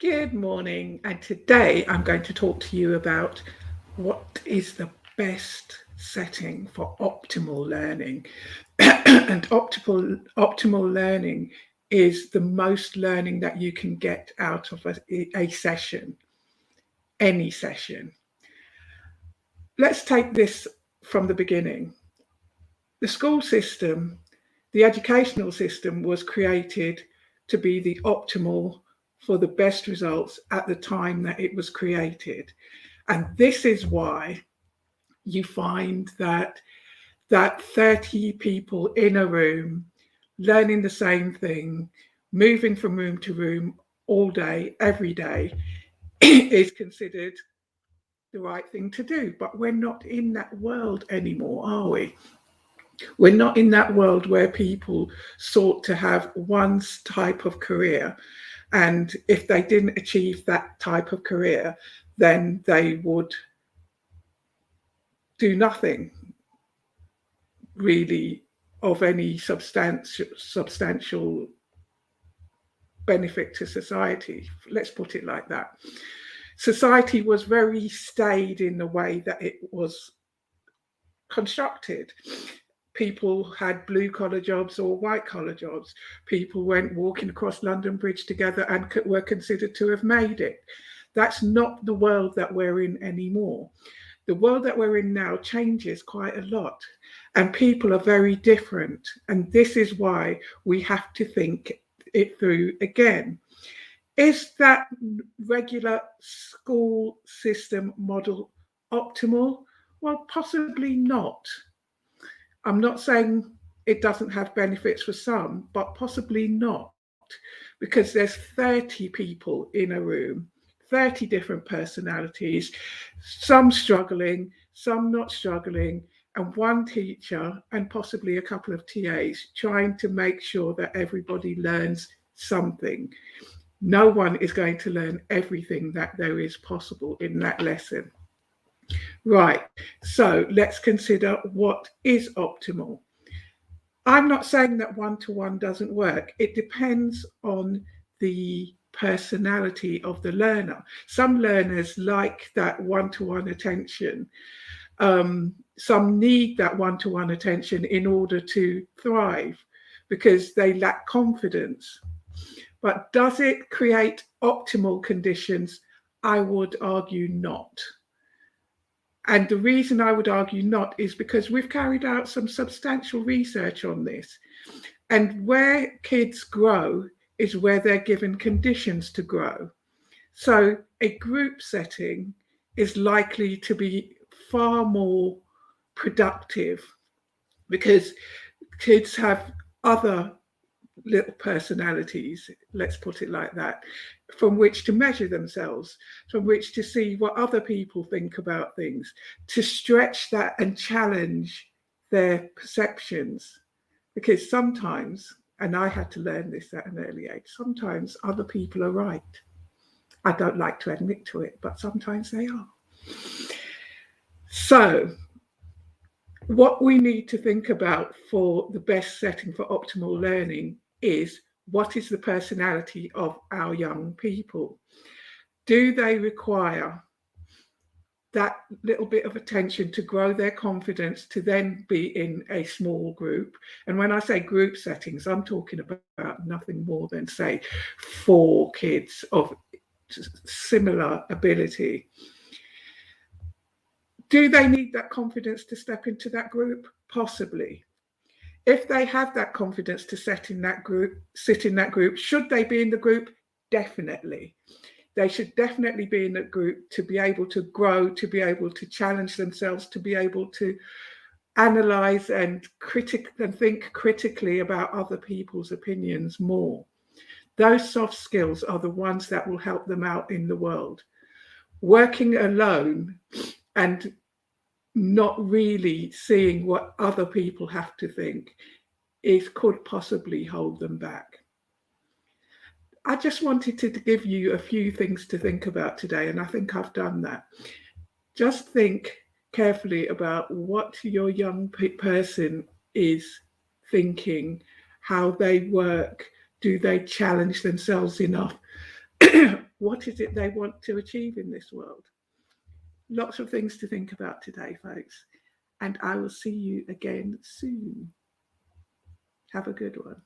Good morning, and today I'm going to talk to you about what is the best setting for optimal learning. And optimal learning is the most learning that you can get out of a session, any session. Let's take this from the beginning. The school system, the educational system was created to be the optimal for the best results at the time that it was created. And this is why you find that 30 people in a room learning the same thing, moving from room to room all day, every day, is considered the right thing to do. But we're not in that world anymore, are we? We're not in that world where people sought to have one type of career. And if they didn't achieve that type of career, then they would do nothing really of any substantial benefit to society. Let's put it like that. Society was very staid in the way that it was constructed. People had blue collar jobs or white collar jobs. People went walking across London Bridge together and were considered to have made it. That's not the world that we're in anymore. The world that we're in now changes quite a lot, and people are very different. And this is why we have to think it through again. Is that regular school system model optimal? Well, possibly not. I'm not saying it doesn't have benefits for some, but possibly not, because there's 30 people in a room, 30 different personalities, some struggling, some not struggling, and one teacher and possibly a couple of TAs trying to make sure that everybody learns something. No one is going to learn everything that there is possible in that lesson. Right, so let's consider what is optimal. I'm not saying that one to one doesn't work. It depends on the personality of the learner. Some learners like that one to one attention. Some need that one to one attention in order to thrive because they lack confidence. But does it create optimal conditions? I would argue not. And the reason I would argue not is because we've carried out some substantial research on this. And where kids grow is where they're given conditions to grow. So a group setting is likely to be far more productive because kids have other little personalities, let's put it like that, from which to measure themselves, from which to see what other people think about things, to stretch that and challenge their perceptions. Because sometimes, and I had to learn this at an early age, sometimes other people are right. I don't like to admit to it, but sometimes they are. So, what we need to think about for the best setting for optimal learning is what is the personality of our young people? Do they require that little bit of attention to grow their confidence to then be in a small group? And when I say group settings, I'm talking about nothing more than, say, 4 kids of similar ability. Do they need that confidence to step into that group? Possibly. If they have that confidence to sit in that group, should they be in the group? Definitely. They should definitely be in the group to be able to grow, to be able to challenge themselves, to be able to analyze and think critically about other people's opinions more. Those soft skills are the ones that will help them out in the world. Working alone and not really seeing what other people have to think could possibly hold them back. I just wanted to give you a few things to think about today, and I think I've done that. Just think carefully about what your young person is thinking, how they work, do they challenge themselves enough What is it they want to achieve in this world? Lots of things to think about today, folks. And I will see you again soon. Have a good one.